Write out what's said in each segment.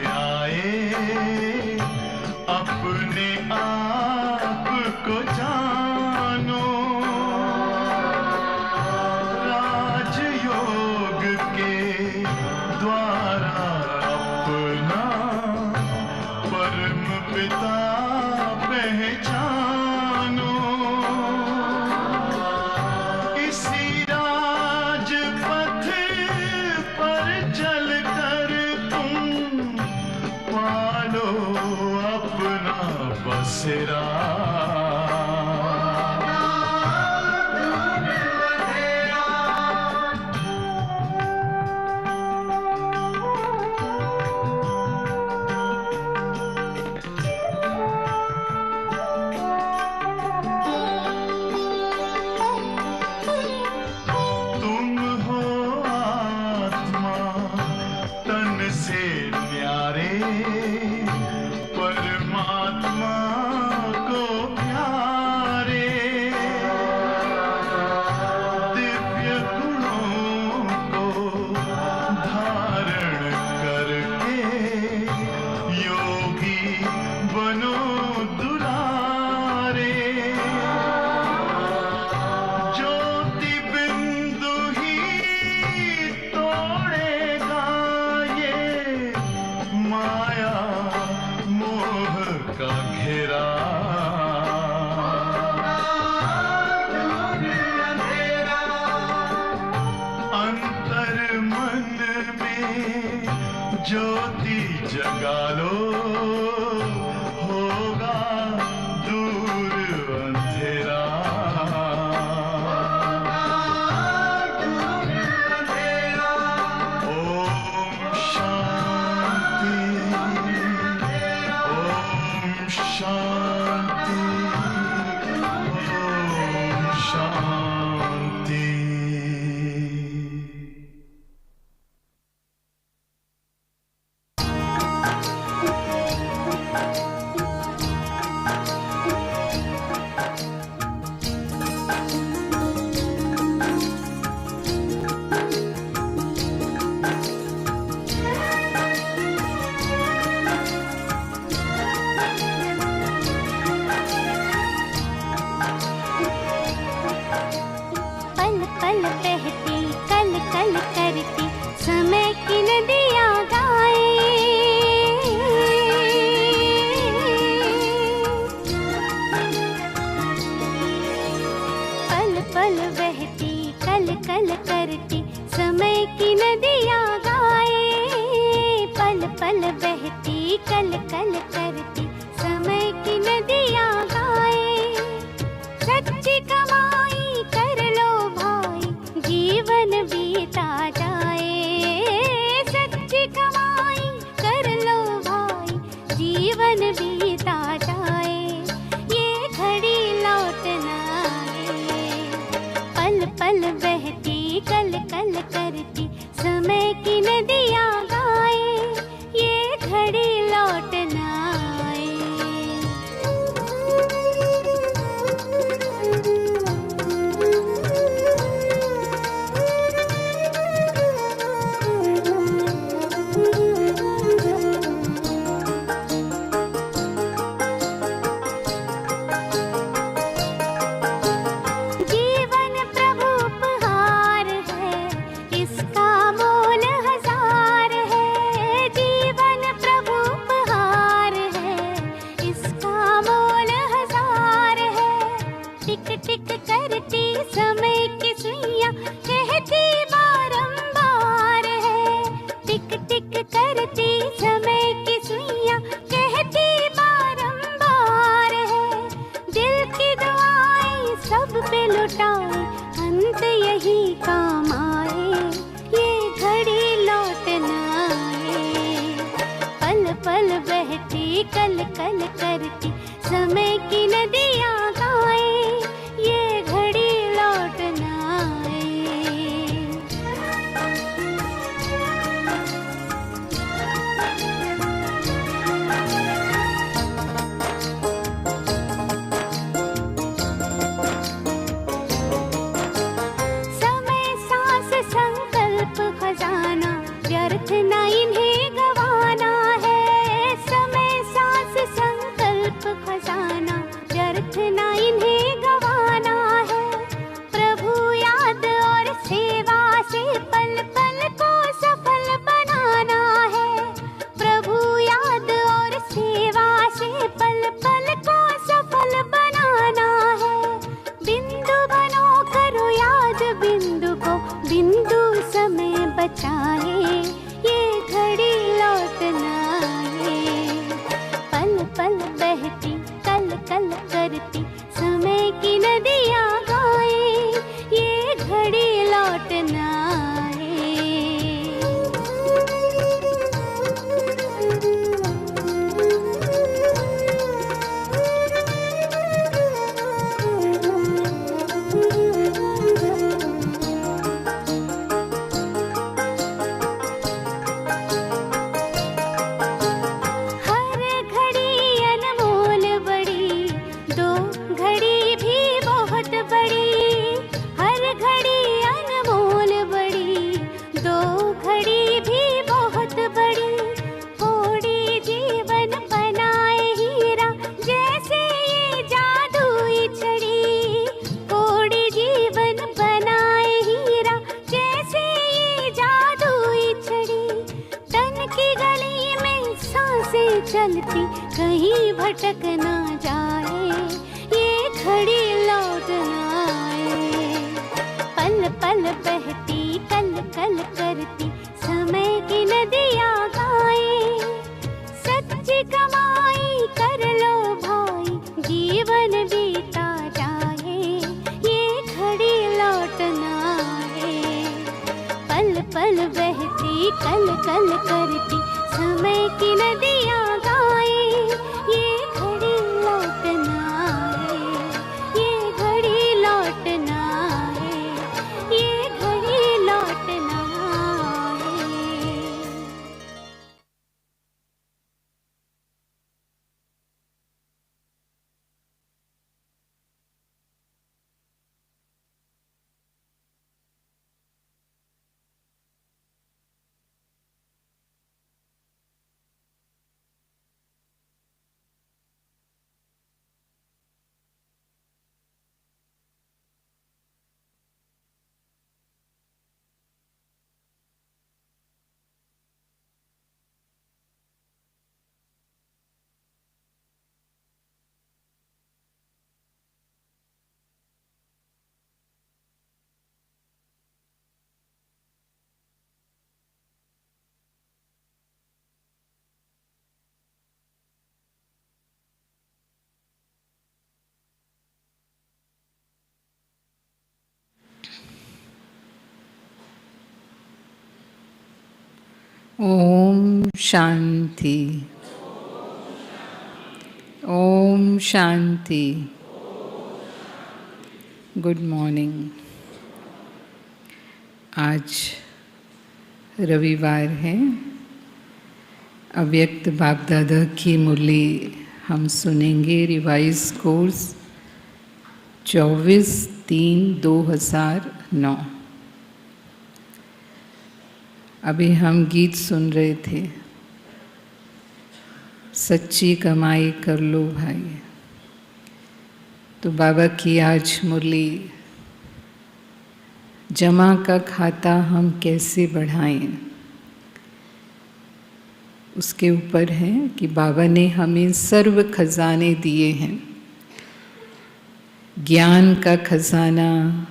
आए, अपने आप को जानो, राजयोग के द्वारा अपना परम पिता पहचानो। इसी राजपथ पर चलकर तुम पालो अपना बसेरा। ज्योति जगा लो, होगा दूर अंधेरा। ओम शांति, ओम शांति, ओम शांति। खजाना व्यर्थ न इन्हें गवाना है। से चलती कहीं भटक ना जाए, ये घड़ी लौट ना आए। पल पल बहती कल कल करती समय की नदियाँ गाए, सच्ची कमाई कर लो भाई जीवन बीता जाए, ये घड़ी लौट ना आए। पल पल बहती कल कल करती समय की नदियाँ गाए, ये घड़ी लौट ना आए, ये घड़ी लौट ना आए, ये घड़ी लौट ना आए। ओम शांति, ओम शांति। Good morning. आज रविवार है। अव्यक्त बाप दादा की मुरली हम सुनेंगे। Revise course 24/3/2009। अभी हम गीत सुन रहे थे, सच्ची कमाई कर लो भाई। तो बाबा की आज मुरली, जमा का खाता हम कैसे बढ़ाएं, उसके ऊपर है कि बाबा ने हमें सर्व खजाने दिए हैं। ज्ञान का खजाना,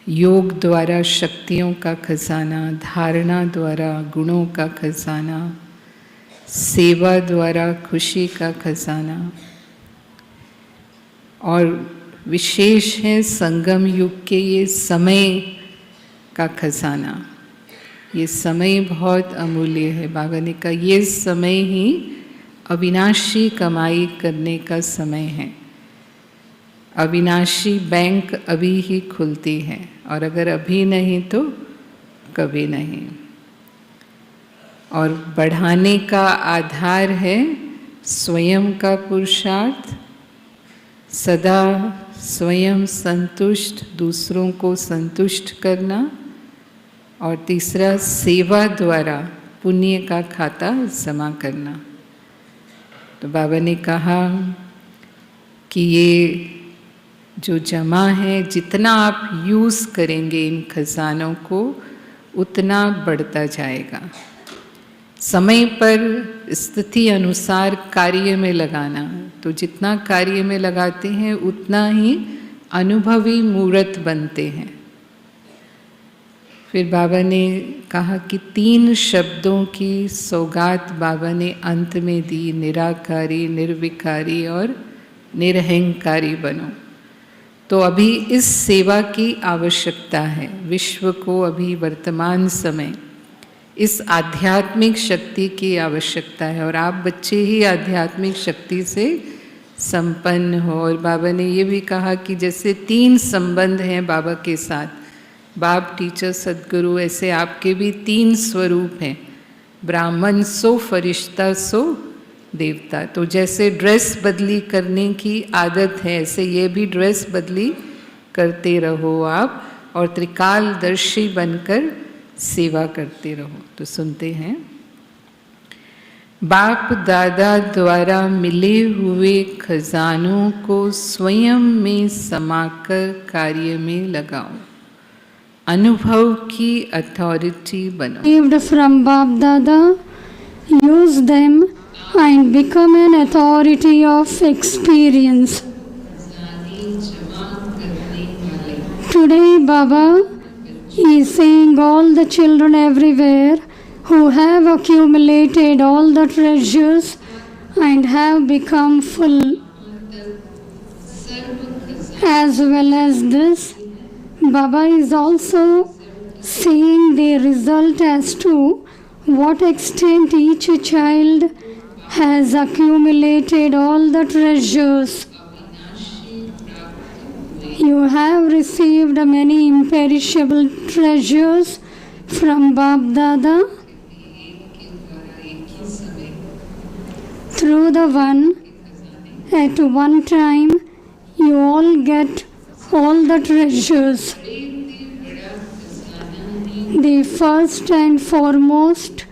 योग द्वारा शक्तियों का खजाना, धारणा द्वारा गुणों का खजाना, सेवा द्वारा खुशी का खजाना, और विशेष है संगम युग के ये समय का खजाना। ये समय बहुत अमूल्य है। बाबा ने कहा ये समय ही अविनाशी कमाई करने का समय है। अविनाशी बैंक अभी ही खुलती है, और अगर अभी नहीं तो कभी नहीं। और बढ़ाने का आधार है स्वयं का पुरुषार्थ, सदा स्वयं संतुष्ट, दूसरों को संतुष्ट करना, और तीसरा सेवा द्वारा पुण्य का खाता जमा करना। तो बाबा ने कहा कि ये जो जमा है, जितना आप यूज़ करेंगे इन खजानों को, उतना बढ़ता जाएगा। समय पर स्थिति अनुसार कार्य में लगाना, तो जितना कार्य में लगाते हैं उतना ही अनुभवी मूर्त बनते हैं। फिर बाबा ने कहा कि 3 शब्दों की सौगात बाबा ने अंत में दी, निराकारी, निर्विकारी और निरहंकारी बनो। तो अभी इस सेवा की आवश्यकता है। विश्व को अभी वर्तमान समय इस आध्यात्मिक शक्ति की आवश्यकता है, और आप बच्चे ही आध्यात्मिक शक्ति से संपन्न हो। और बाबा ने ये भी कहा कि जैसे 3 संबंध हैं बाबा के साथ, बाप, टीचर, सदगुरु, ऐसे आपके भी 3 स्वरूप हैं। ब्राह्मण सो फरिश्ता सो देवता। तो जैसे ड्रेस बदली करने की आदत है, ऐसे ये भी ड्रेस बदली करते रहो आप, और त्रिकालदर्शी बनकर सेवा करते रहो। तो सुनते हैं। बाप दादा द्वारा मिले हुए खजानों को स्वयं में समाकर कार्य में लगाओ, अनुभव की अथॉरिटी बनो। Received from Bap Dada, use them and become an authority of experience. Today Baba is saying all the children everywhere who have accumulated all the treasures and have become full. As well as this, Baba is also seeing the result as to what extent each child has accumulated all the treasures. You have received many imperishable treasures from Bab Dada through the one. At one time you all get all the treasures. The first and foremost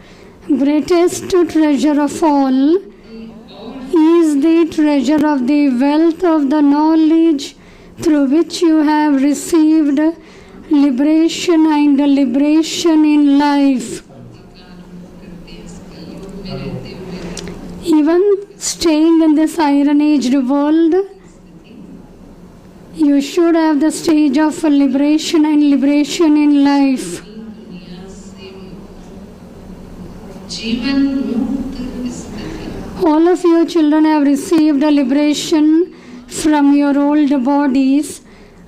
greatest treasure of all is the treasure of the wealth of the knowledge through which you have received liberation and liberation in life. Even staying in this iron-aged world, you should have the stage of liberation and liberation in life. All of you children have received a liberation from your old bodies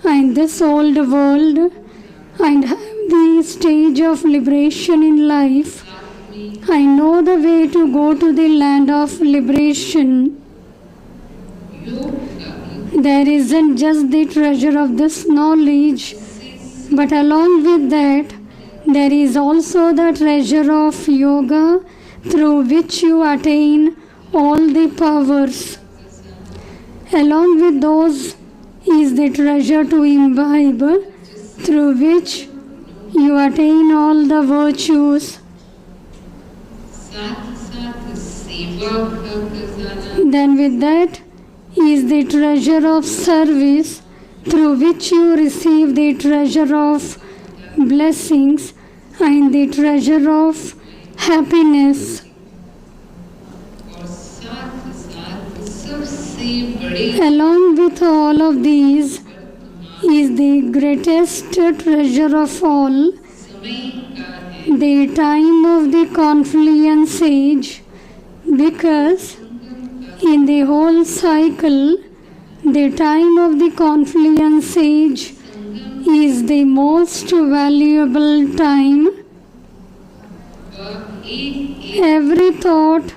and this old world and have the stage of liberation in life. I know the way to go to the land of liberation. There isn't just the treasure of this knowledge, but along with that, there is also the treasure of yoga through which you attain all the powers. Along with those is the treasure to imbibe through which you attain all the virtues. Then with that is the treasure of service through which you receive the treasure of blessings and the treasure of happiness. Along with all of these is the greatest treasure of all, the time of the confluence age, because in the whole cycle, the time of the confluence age is the most valuable time. Every thought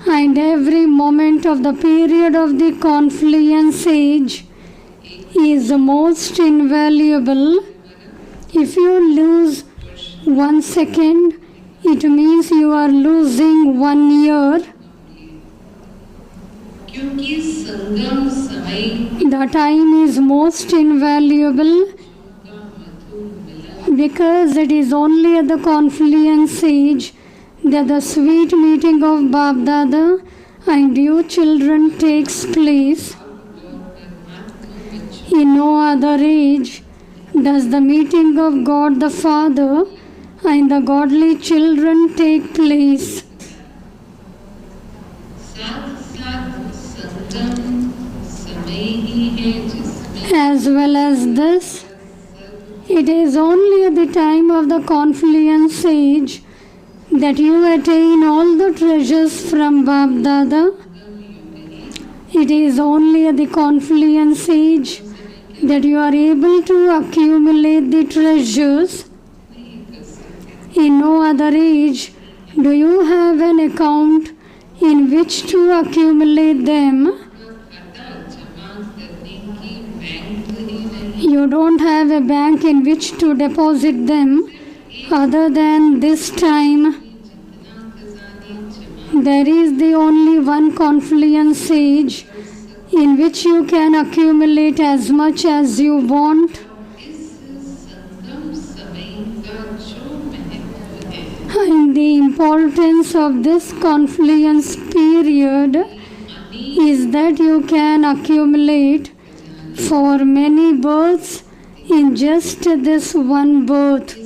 and every moment of the period of the confluence age is most invaluable. If you lose 1 second, it means you are losing 1 year. The time is most invaluable because it is only at the confluence age that the sweet meeting of Bab Dada and you children takes place. In no other age does the meeting of God the Father and the godly children take place. As well as this, it is only at the time of the confluence age that you attain all the treasures from Bab Dada. It is only at the confluence age that you are able to accumulate the treasures. In no other age do you have an account in which to accumulate them. You don't have a bank in which to deposit them other than this time. There is the only one confluence age in which you can accumulate as much as you want. And the importance of this confluence period is that you can accumulate for many births in just this one birth.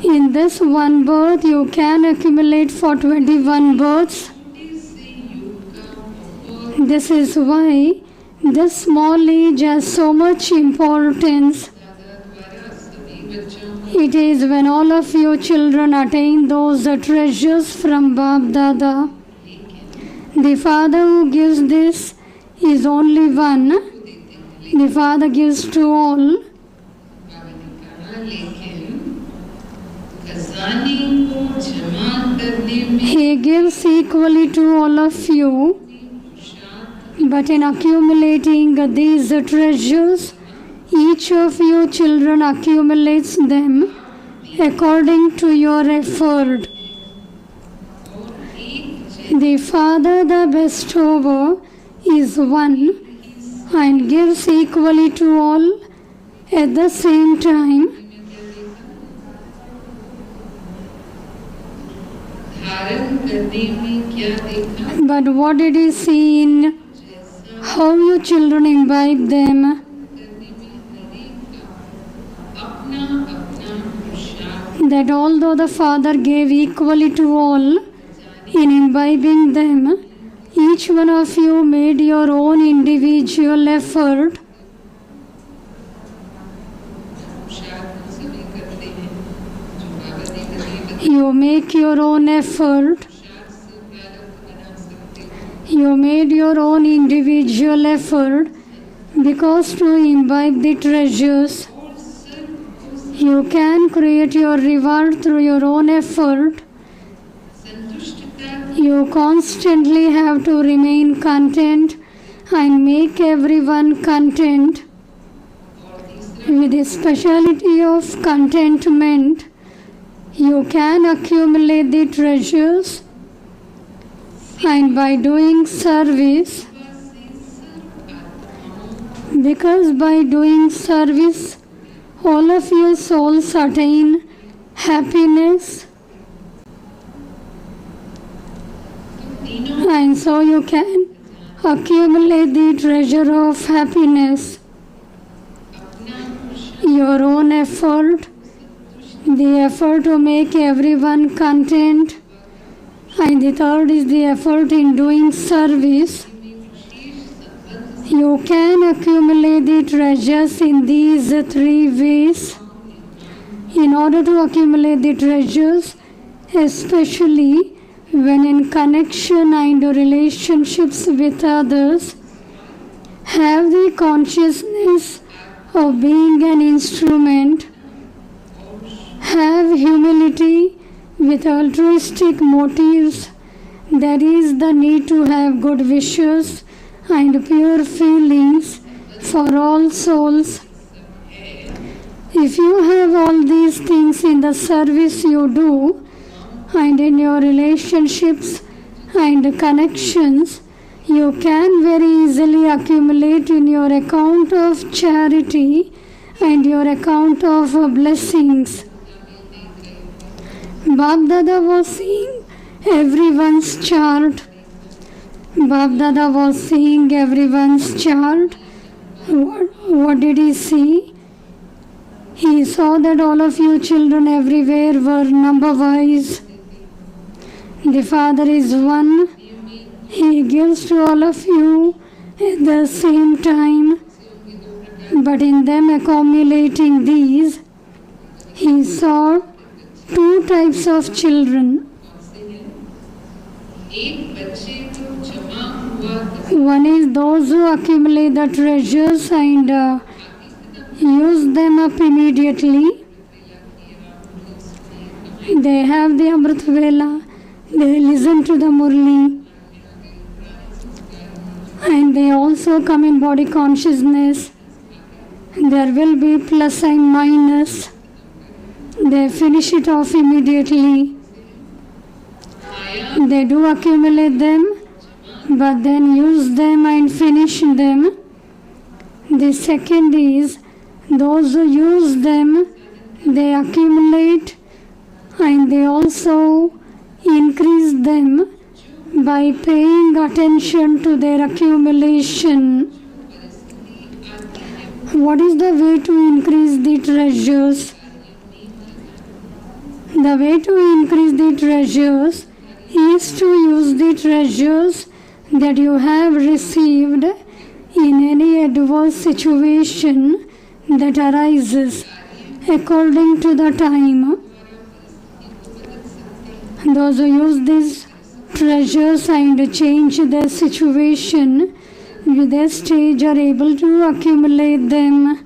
In this one birth, you can accumulate for 21 births. This is why this small age has so much importance. It is when all of you children attain those treasures from Bab Dada. The Father who gives this is only one. The Father gives to all. He gives equally to all of you. But in accumulating these treasures, each of you children accumulates them according to your effort. The Father, the bestower, is one and gives equally to all at the same time. But what did he see in how you children imbibe them? That although the Father gave equally to all in imbibing them, each one of you made your own individual effort. You make your own effort. You made your own individual effort because to imbibe the treasures, you can create your reward through your own effort. You constantly have to remain content and make everyone content. With the speciality of contentment, you can accumulate the treasures, and by doing service, because by doing service, all of your souls attain happiness, and so you can accumulate the treasure of happiness. Your own effort, the effort to make everyone content, and the third is the effort in doing service. You can accumulate the treasures in these three ways. In order to accumulate the treasures, especially when in connection and relationships with others, have the consciousness of being an instrument. Have humility with altruistic motives. There is the need to have good wishes and pure feelings for all souls. If you have all these things in the service you do and in your relationships and connections, you can very easily accumulate in your account of charity and your account of blessings. Bab Dada was seeing everyone's chart. Bab Dada was seeing everyone's chart. What did he see? He saw that all of you children everywhere were number-wise. The Father is one. He gives to all of you at the same time. But in them accumulating these, he saw two types of children. One is those who accumulate the treasures and use them up immediately. They have the Amrit Vela, they listen to the Murli, and they also come in body consciousness. There will be plus and minus. They finish it off immediately. They do accumulate them, but then use them and finish them. The second is those who use them, they accumulate and they also increase them by paying attention to their accumulation. What is the way to increase the treasures? The way to increase the treasures is to use the treasures that you have received in any adverse situation that arises according to the time. Those who use these treasures and change their situation with their stage are able to accumulate them.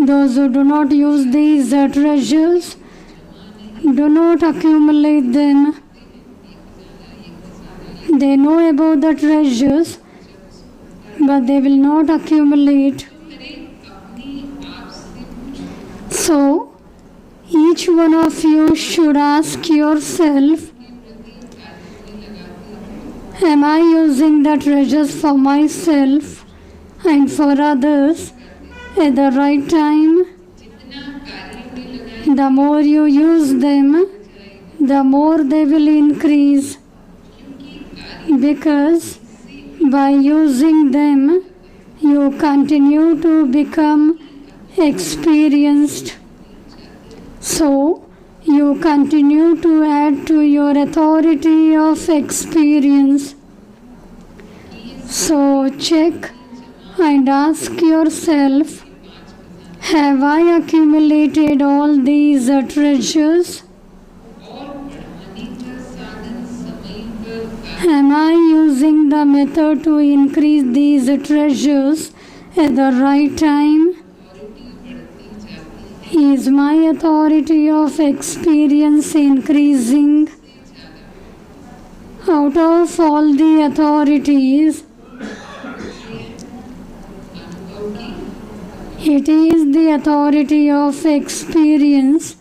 Those who do not use these treasures do not accumulate them. They know about the treasures, but they will not accumulate. So, each one of you should ask yourself, am I using the treasures for myself and for others at the right time? The more you use them, the more they will increase, because by using them, you continue to become experienced. So, you continue to add to your authority of experience. So, check and ask yourself, have I accumulated all these treasures? Am I using the method to increase these treasures at the right time? Is my authority of experience increasing? Out of all the authorities, it is the authority of experience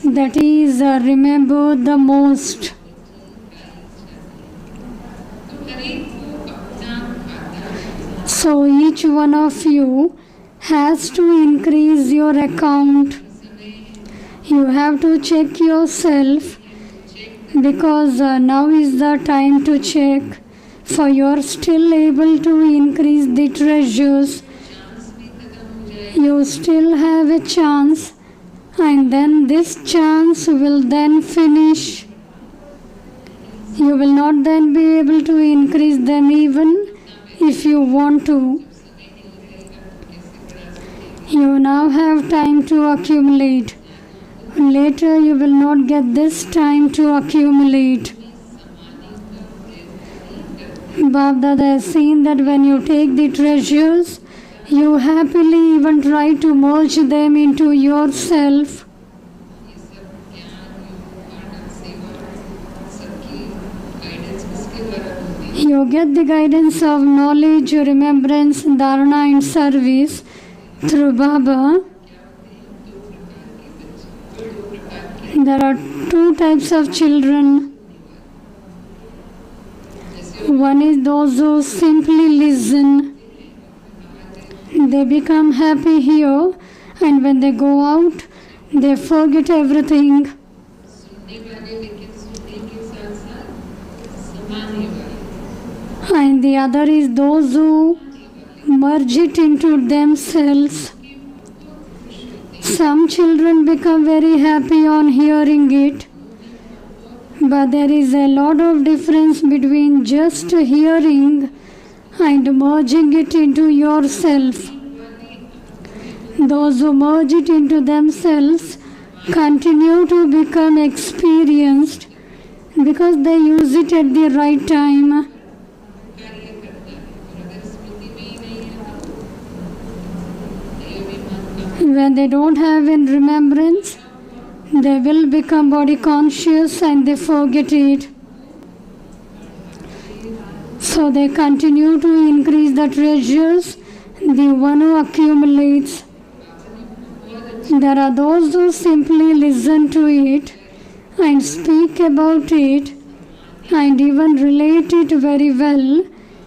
that is remembered the most. So each one of you has to increase your account. You have to check yourself, because now is the time to check, for you are still able to increase the treasures. You still have a chance, and then this chance will then finish. You will not then be able to increase them even if you want to. You now have time to accumulate. Later you will not get this time to accumulate. Baba has seen that when you take the treasures, you happily even try to merge them into yourself. You get the guidance of knowledge, remembrance, dharana and service through Baba. There are two types of children. One is those who simply listen. They become happy here, and when they go out, they forget everything. And the other is those who merge it into themselves. Some children become very happy on hearing it, but there is a lot of difference between just hearing and merging it into yourself. Those who merge it into themselves continue to become experienced because they use it at the right time. When they don't have in remembrance, they will become body conscious and they forget it. So they continue to increase the treasures, the one who accumulates. There are those who simply listen to it and speak about it and even relate it very well,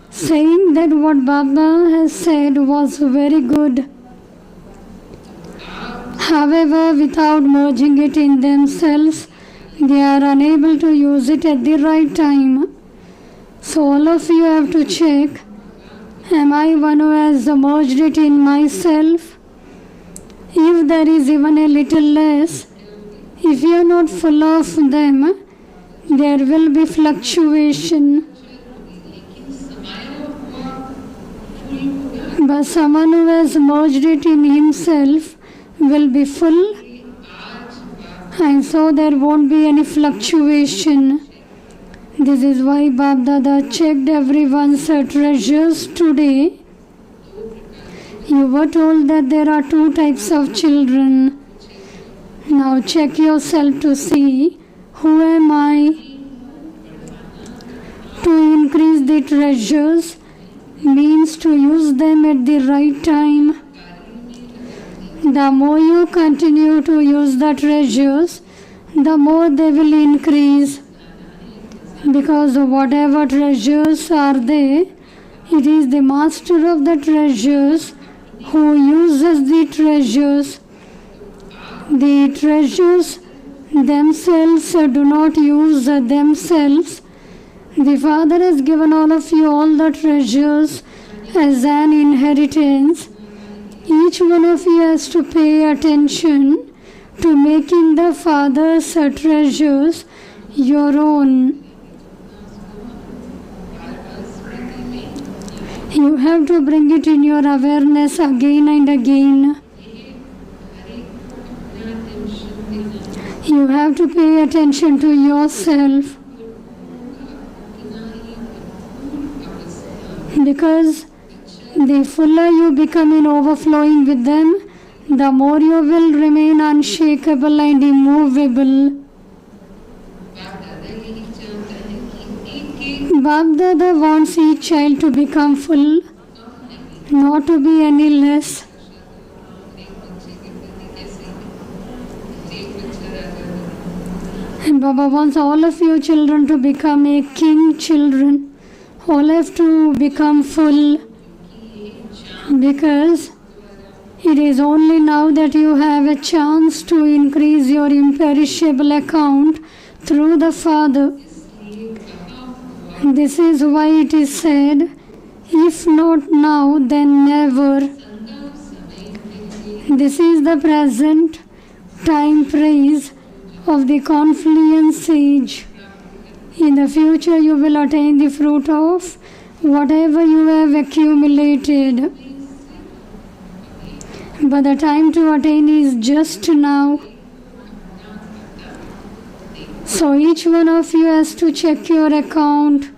saying that what Baba has said was very good. However, without merging it in themselves, they are unable to use it at the right time. So all of you have to check, am I one who has merged it in myself? if there is even a little less, if you are not full of them, there will be fluctuation. But someone who has merged it in himself will be full, and so there won't be any fluctuation. This is why Bab Dada checked everyone's treasures today. You were told that there are two types of children. Now check yourself to see, who am I? To increase the treasures means to use them at the right time. The more you continue to use the treasures, the more they will increase. Because whatever treasures are there, it is the master of the treasures who uses the treasures. The treasures themselves do not use themselves. The Father has given all of you all the treasures as an inheritance. Each one of you has to pay attention to making the Father's treasures your own. You have to bring it in your awareness again and again. You have to pay attention to yourself. Because the fuller you become in overflowing with them, the more you will remain unshakable and immovable. Bab Dada wants each child to become full, not to be any less. And Baba wants all of you children to become a king children. All have to become full, because it is only now that you have a chance to increase your imperishable account through the Father. This is why it is said, if not now, then never. This is the present time praise of the confluence age. In the future you will attain the fruit of whatever you have accumulated. But the time to attain is just now. So each one of you has to check your account.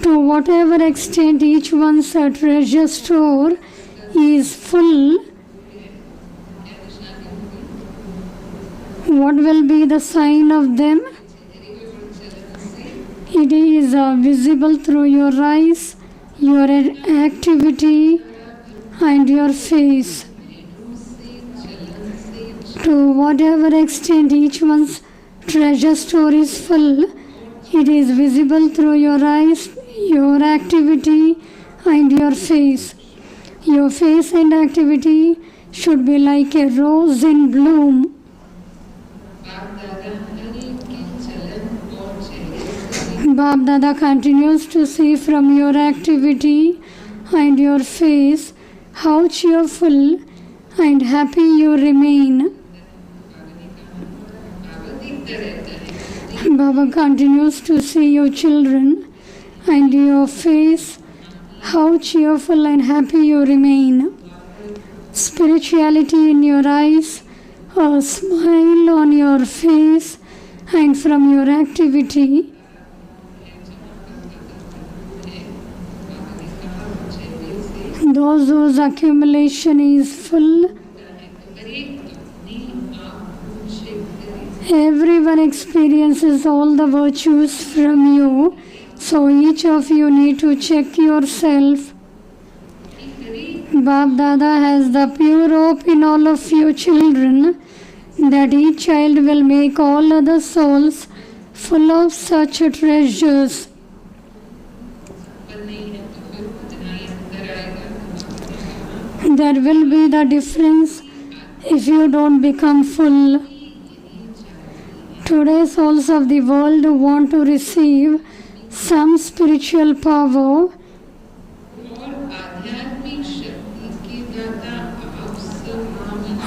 To whatever extent each one's treasure store is full, what will be the sign of them? It is visible through your eyes, your activity, and your face. To whatever extent each one's treasure store is full, it is visible through your eyes, your activity, and your face. Your face and activity should be like a rose in bloom. Bab Dada continues to see from your activity and your face how cheerful and happy you remain. Baba continues to see your children and your face, how cheerful and happy you remain. Spirituality in your eyes, a smile on your face, and from your activity. Those whose accumulation is full, everyone experiences all the virtues from you, so each of you need to check yourself. Bab Dada has the pure hope in all of you children that each child will make all other souls full of such treasures. There will be the difference if you don't become full. Today souls of the world want to receive some spiritual power.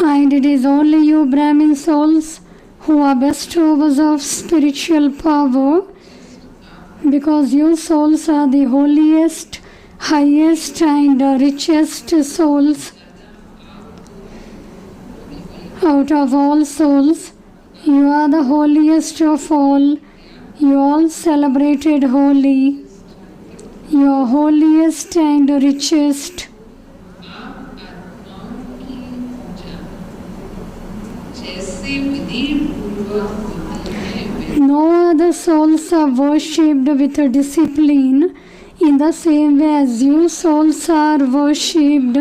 And it is only you Brahmin souls who are bestowers of spiritual power, because you souls are the holiest, highest and richest souls out of all souls. You are the holiest of all. You all celebrated holy. You are holiest and richest. No other souls are worshipped with a discipline in the same way as you souls are worshipped.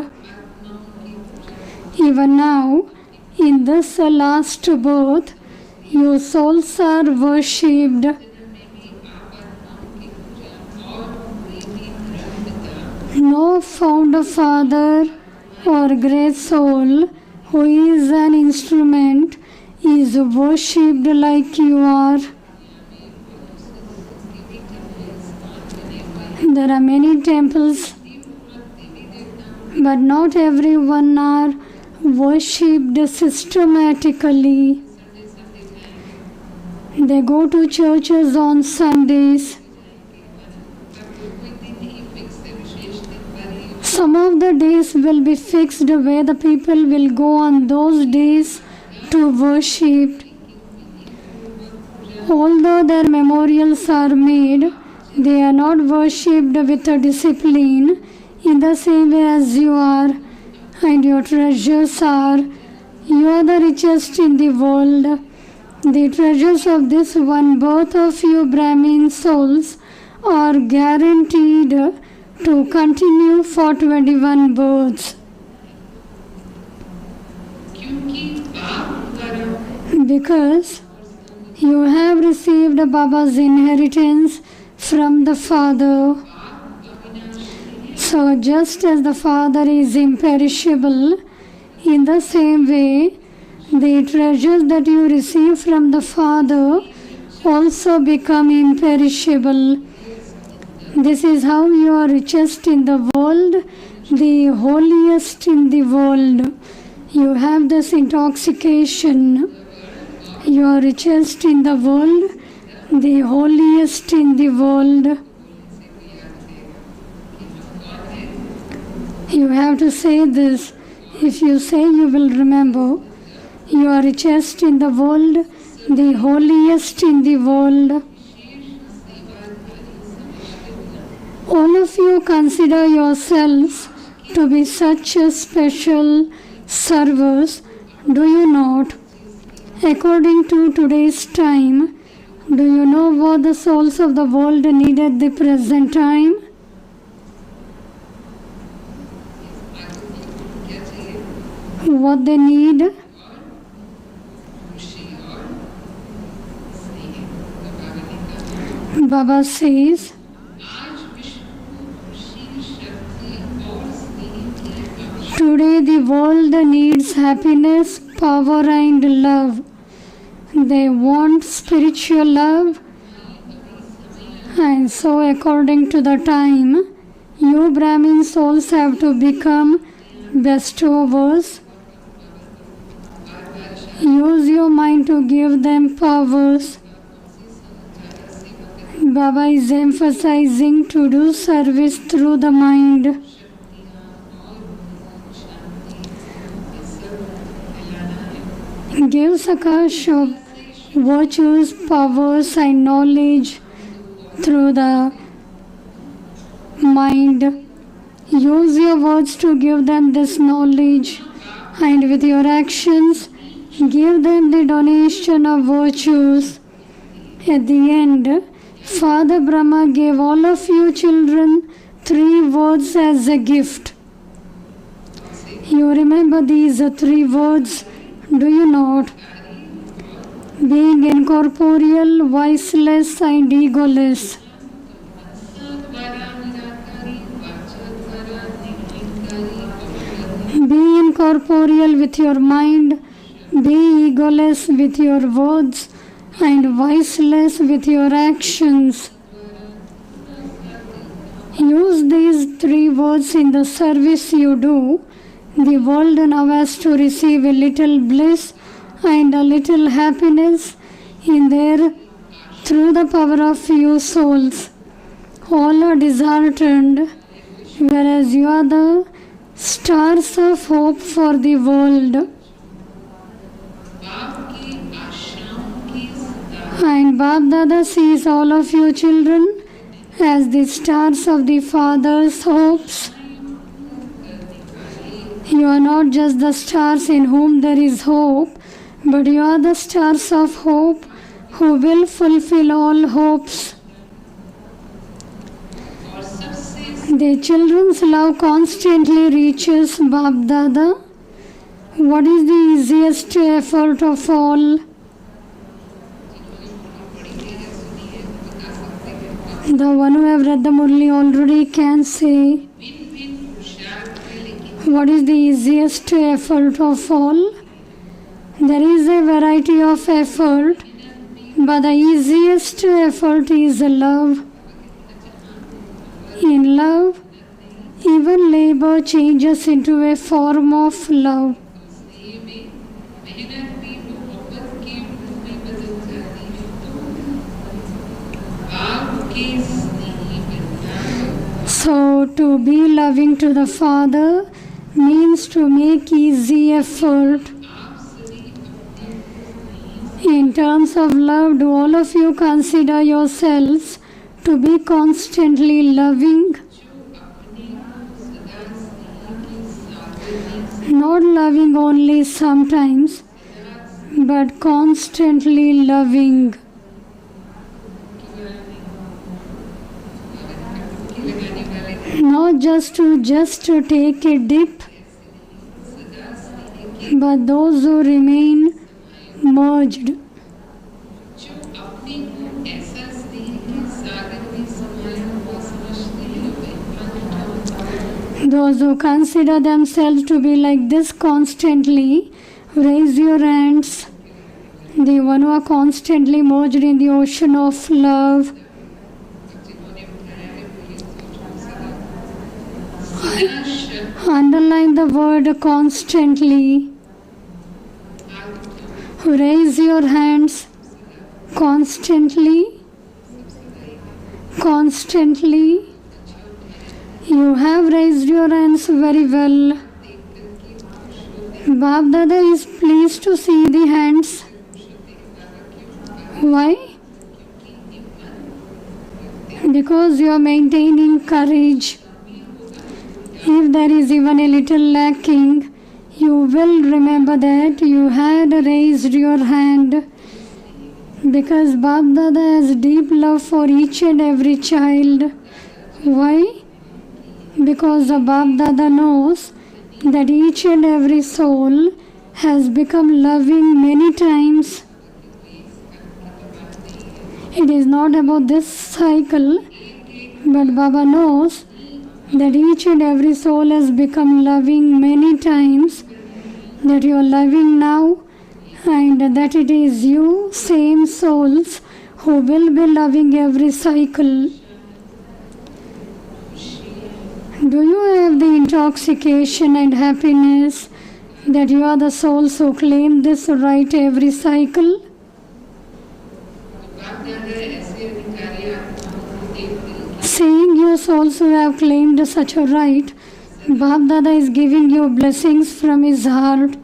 Even now, in this last birth, you souls are worshipped. No founder father or great soul who is an instrument is worshipped like you are. There are many temples, but not everyone are worshipped systematically. They go to churches on Sundays. Some of the days will be fixed where the people will go on those days to worship. Although their memorials are made, they are not worshipped with a discipline in the same way as you are, and your treasures are. You are the richest in the world. The treasures of this one birth of you Brahmin souls are guaranteed to continue for 21 births. Because you have received Baba's inheritance from the Father. So just as the Father is imperishable, in the same way, the treasures that you receive from the Father also become imperishable. This is how you are richest in the world, the holiest in the world. You have this intoxication. You are richest in the world, the holiest in the world. You have to say this. If you say, you will remember. You are richest in the world, the holiest in the world. All of you consider yourselves to be such a special servers, do you not? According to today's time, do you know what the souls of the world need at the present time? What they need? Baba says, today the world needs happiness, power and love. They want spiritual love, and so according to the time, you Brahmin souls have to become bestowers. Use your mind to give them powers. Baba is emphasizing to do service through the mind. Give Sakash of virtues, powers and knowledge through the mind. Use your words to give them this knowledge, and with your actions give them the donation of virtues. At the end, Father Brahma gave all of you children 3 words as a gift. You remember these 3 words, do you not? Being incorporeal, voiceless and egoless. Be incorporeal with your mind, be egoless with your words, and voiceless with your actions. Use these 3 words in the service you do. The world now has to receive a little bliss and a little happiness in their through the power of you souls. All are disheartened, whereas you are the stars of hope for the world. And Bab Dada sees all of you children as the stars of the Father's hopes. You are not just the stars in whom there is hope, but you are the stars of hope who will fulfill all hopes. The children's love constantly reaches Bab Dada. What is the easiest effort of all? The one who have read the Murli already can say, what is the easiest effort of all? There is a variety of effort, but the easiest effort is love. In love, even labor changes into a form of love. So, to be loving to the Father means to make easy effort. In terms of love, do all of you consider yourselves to be constantly loving? Not loving only sometimes, but constantly loving. Not just to take a dip, but those who remain merged. Those who consider themselves to be like this constantly, raise your hands. The one who are constantly merged in the ocean of love. Underline the word constantly. Raise your hands constantly. Constantly. You have raised your hands very well. Bab Dada is pleased to see the hands. Why? Because you are maintaining courage. If there is even a little lacking, you will remember that you had raised your hand. Because Bab Dada has deep love for each and every child. Why? Because the Bab Dada knows that each and every soul has become loving many times. It is not about this cycle, but Baba knows that each and every soul has become loving many times, that you are loving now, and that it is you, same souls, who will be loving every cycle. Do you have the intoxication and happiness that you are the souls who claim this right every cycle? Seeing you souls who have claimed such a right, Bab Dada is giving you blessings from his heart.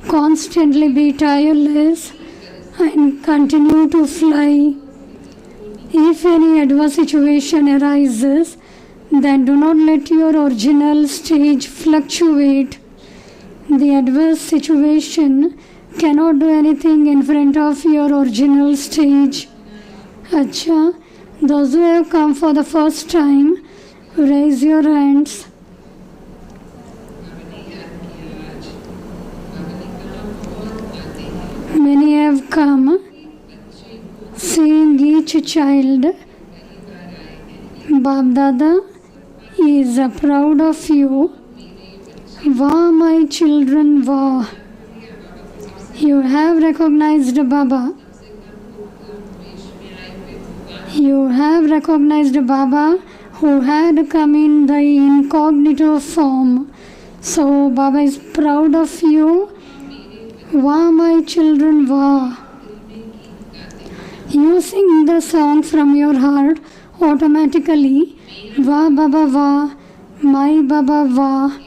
Constantly be tireless and continue to fly. If any adverse situation arises, then do not let your original stage fluctuate. The adverse situation cannot do anything in front of your original stage. Acha, those who have come for the first time, raise your hands. Many have come, seeing each child. Bab Dada is proud of you. Wah, my children, wah. You have recognized Baba. You have recognized Baba who had come in the incognito form. So Baba is proud of you. Vah my children, vah. You sing the song from your heart automatically. Vah Baba vah, my Baba vah.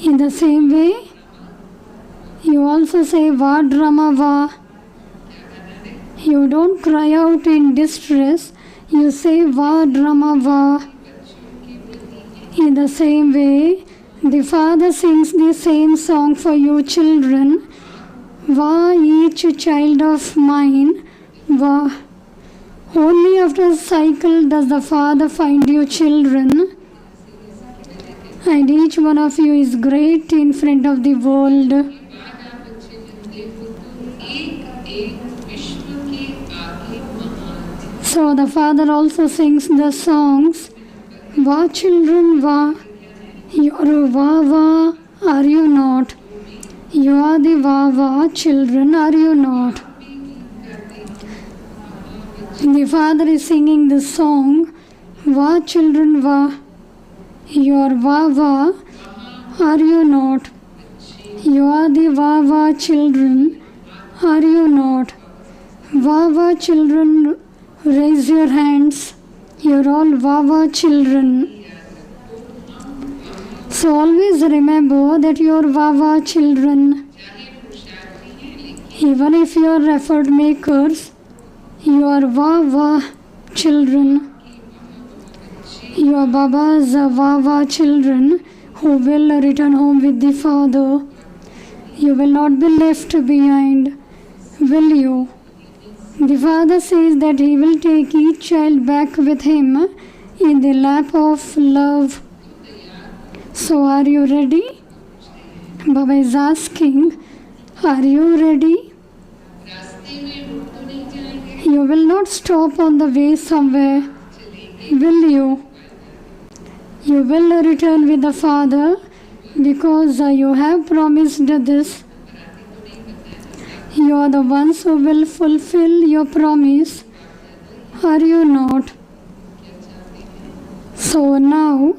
In the same way, you also say vah Brahma vah. You don't cry out in distress. You say vah Brahma vah. In the same way, the Father sings the same song for you children. Vah each child of mine, vah. Only after a cycle does the Father find you children. And each one of you is great in front of the world. So the Father also sings the songs. Vah children, vah. You are vah vah, are you not? You are the vah vah children, are you not? The Father is singing the song. Vah children, vah. You are vah vah, are you not? You are the vah vah children, are you not? Vah vah children, raise your hands. You're all vah vah children. So always remember that you are vah vah children. Even if you are effort makers, you are vah vah children. Your Babas are vah vah children who will return home with the Father. You will not be left behind, will you? The Father says that He will take each child back with Him in the lap of love. So are you ready? Baba is asking, are you ready? You will not stop on the way somewhere, will you? You will return with the Father because you have promised this. You are the ones who will fulfill your promise, are you not? So now,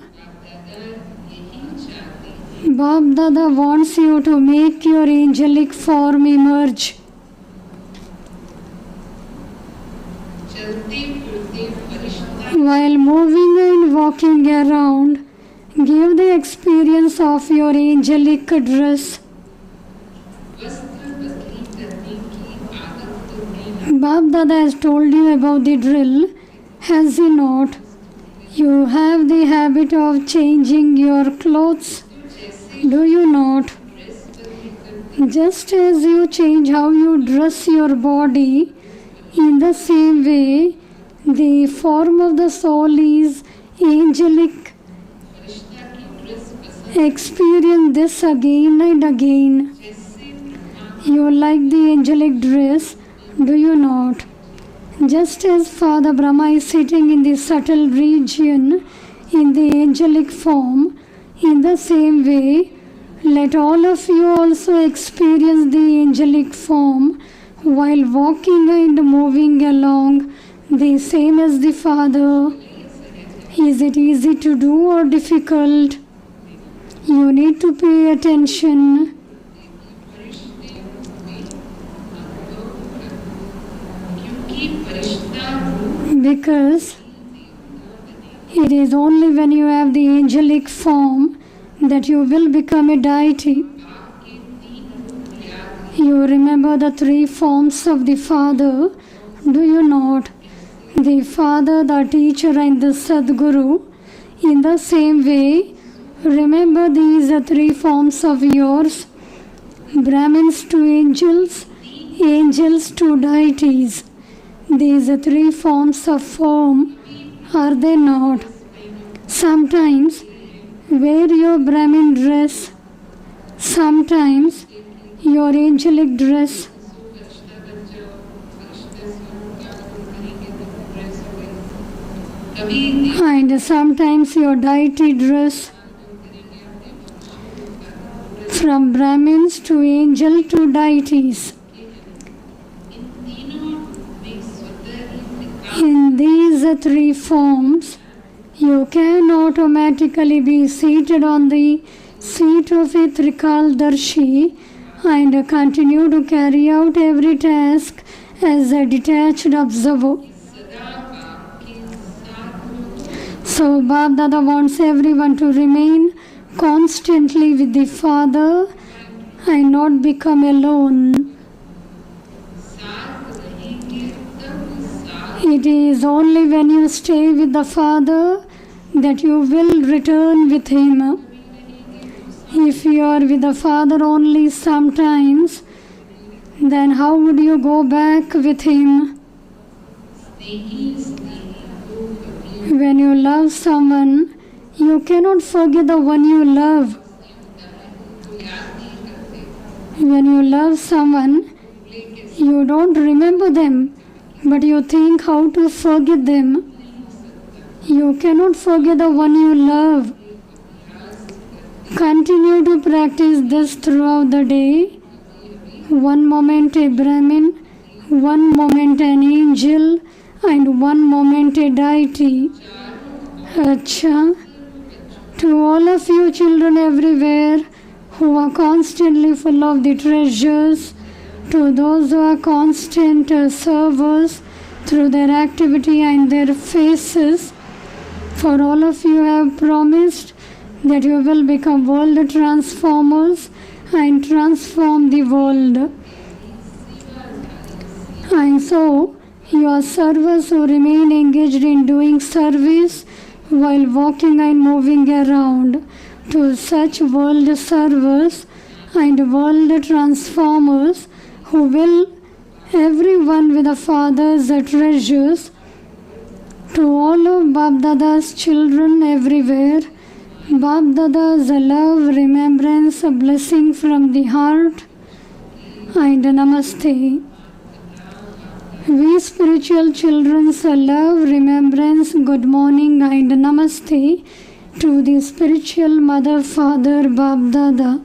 Bab Dada wants you to make your angelic form emerge. While moving and walking around, give the experience of your angelic dress. Bab Dada has told you about the drill, has he not? You have the habit of changing your clothes, do you not? Just as you change how you dress your body, in the same way, the form of the soul is angelic. Experience this again and again. You like the angelic dress, do you not? Just as Father Brahma is sitting in the subtle region in the angelic form, in the same way, let all of you also experience the angelic form while walking and moving along, the same as the Father. Is it easy to do or difficult? You need to pay attention. Because it is only when you have the angelic form that you will become a deity. You remember the three forms of the Father, do you not? The Father, the Teacher and the Sadguru. In the same way, remember these three forms of yours. Brahmins to angels, angels to deities. These three forms of form, are they not? Sometimes wear your Brahmin dress, sometimes your angelic dress. And sometimes your deity dress. From Brahmins to angel to deities. In these three forms, you can automatically be seated on the seat of a Trikaldarshi and continue to carry out every task as a detached observer. So Bab Dada wants everyone to remain constantly with the Father and not become alone. It is only when you stay with the Father that you will return with Him. If you are with the Father only sometimes, then how would you go back with Him? When you love someone, you cannot forget the one you love. When you love someone, you don't remember them, but you think how to forget them. You cannot forget the one you love. Continue to practice this throughout the day. One moment a Brahmin, one moment an angel, and one moment a deity. Acha. To all of you children everywhere who are constantly full of the treasures, to those who are constant servers through their activity and their faces, for all of you have promised that you will become world transformers and transform the world. And so, you are servers who remain engaged in doing service while walking and moving around. To such world servers and world transformers who will everyone with the Father's treasures, to all of Bab Dada's children everywhere, Bab Dada's love, remembrance, a blessing from the heart, and Namaste. We spiritual children's love, remembrance, good morning and Namaste to the spiritual Mother, Father, Bab Dada.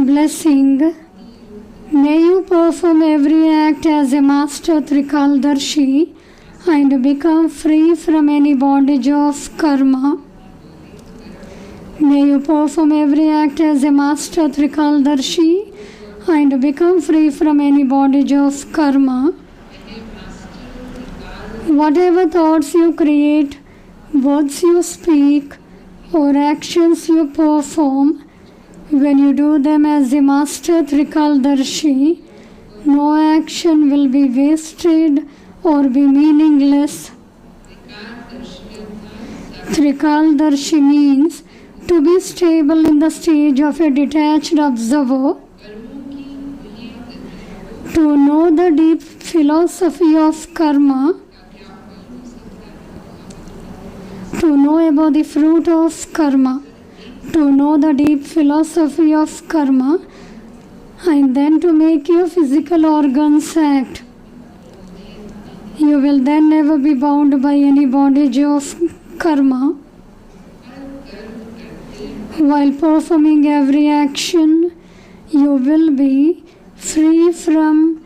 Blessing. May you perform every act as a Master Trikaldarshi and become free from any bondage of karma. May you perform every act as a Master Trikaldarshi and become free from any bondage of karma. Whatever thoughts you create, words you speak, or actions you perform, when you do them as a Master Trikaldarshi, no action will be wasted or be meaningless. Trikaldarshi means to be stable in the stage of a detached observer, to know the deep philosophy of karma, to know about the fruit of karma, to know the deep philosophy of karma, and then to make your physical organs act. You will then never be bound by any bondage of karma. While performing every action, you will be free from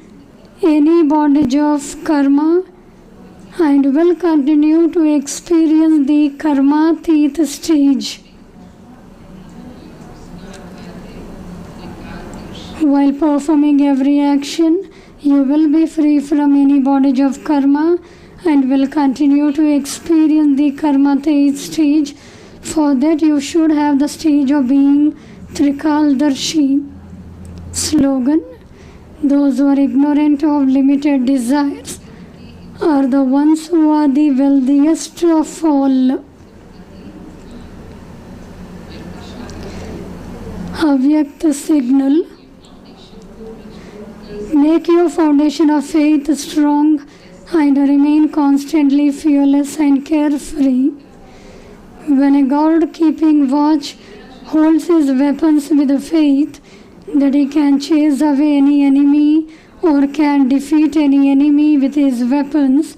any bondage of karma and will continue to experience the karmatit stage. While performing every action, you will be free from any bondage of karma and will continue to experience the karmatit stage. For that you should have the stage of being Trikaldarshi. Slogan: those who are ignorant of limited desires are the ones who are the wealthiest of all. Avyakta signal. Make your foundation of faith strong and remain constantly fearless and carefree. When a guard keeping watch holds his weapons with faith that he can chase away any enemy or can defeat any enemy with his weapons,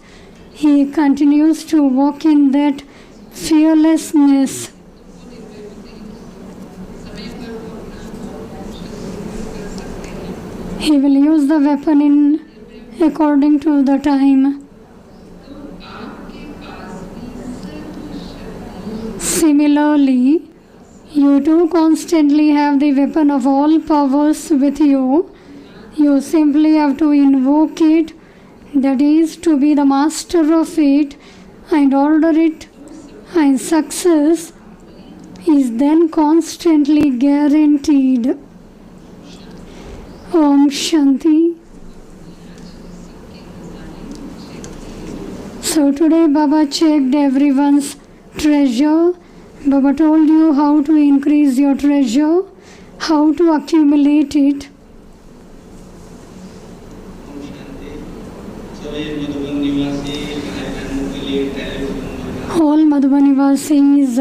he continues to walk in that fearlessness. He will use the weapon according to the time. Similarly, you too constantly have the weapon of all powers with you. You simply have to invoke it, that is, to be the master of it and order it, and success is then constantly guaranteed. Om Shanti. So today Baba checked everyone's treasure. Baba told you how to increase your treasure, how to accumulate it. All Madhuban Nivasis,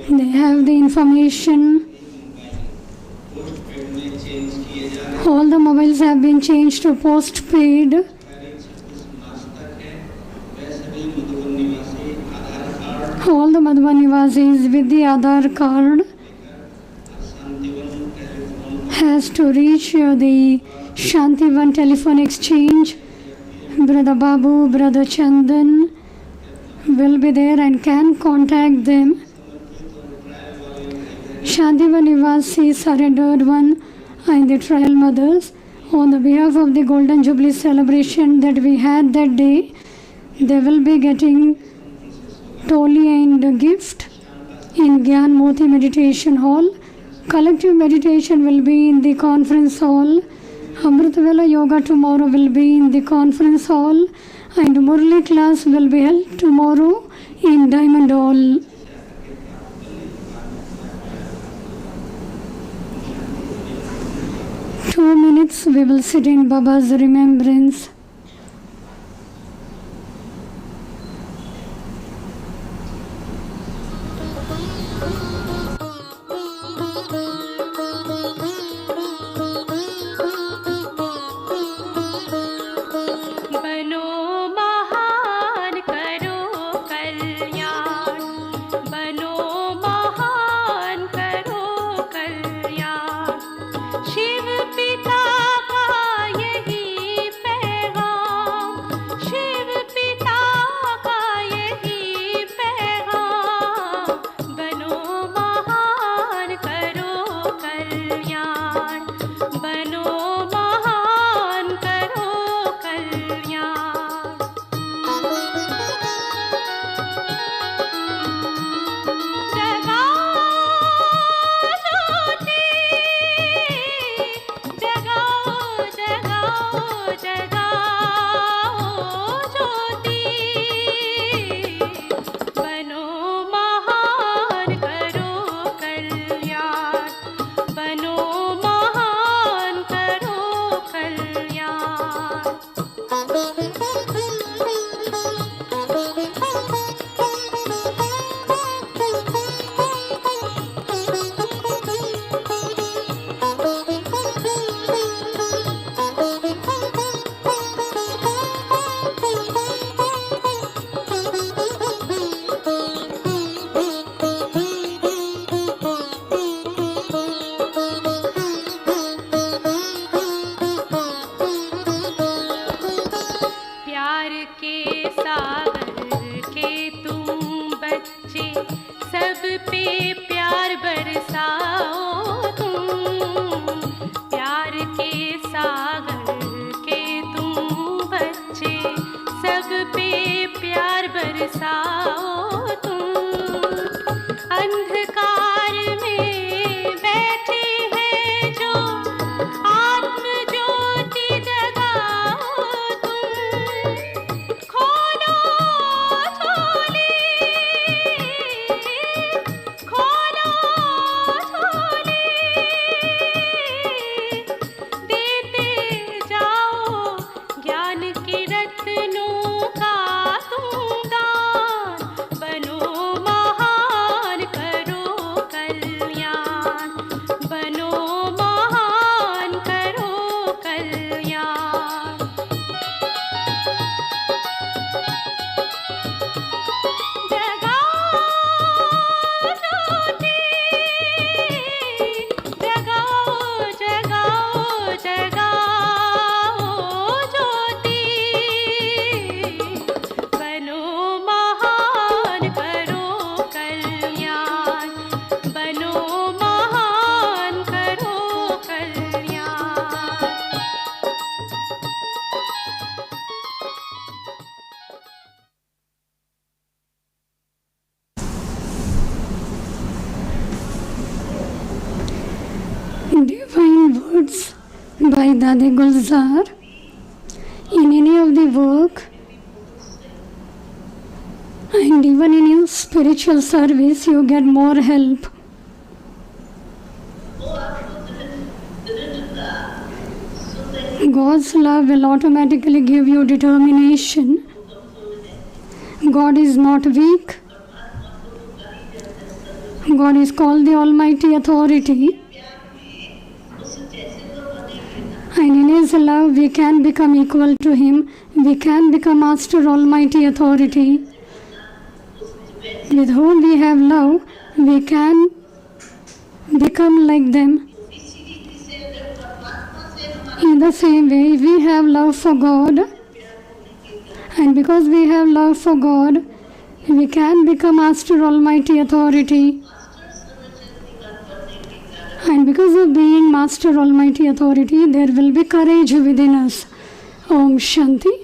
they have the information. All the mobiles have been changed to postpaid. All the Madhuban Nivasis with the Aadhaar card has to reach the Shantivan telephone exchange. Brother Babu, Brother Chandan will be there and can contact them. Shantivan Nivasi surrendered one and the trial mothers on the behalf of the Golden Jubilee celebration that we had that day. They will be getting Toli and gift in Gyan Moti Meditation Hall. Collective meditation will be in the conference hall. Amritavela Yoga tomorrow will be in the conference hall, and Murli class will be held tomorrow in Diamond Hall. Two minutes we will sit in Baba's remembrance. Shiv पिता का यही by Dade Gulzar, in any of the work, and even in your spiritual service, you get more help. God's love will automatically give you determination. God is not weak. God is called the Almighty Authority. And in His love, we can become equal to Him. We can become Master Almighty Authority. With whom we have love, we can become like them. In the same way, we have love for God, and because we have love for God, we can become Master Almighty Authority. And because of being Master Almighty Authority, there will be courage within us. Om Shanti.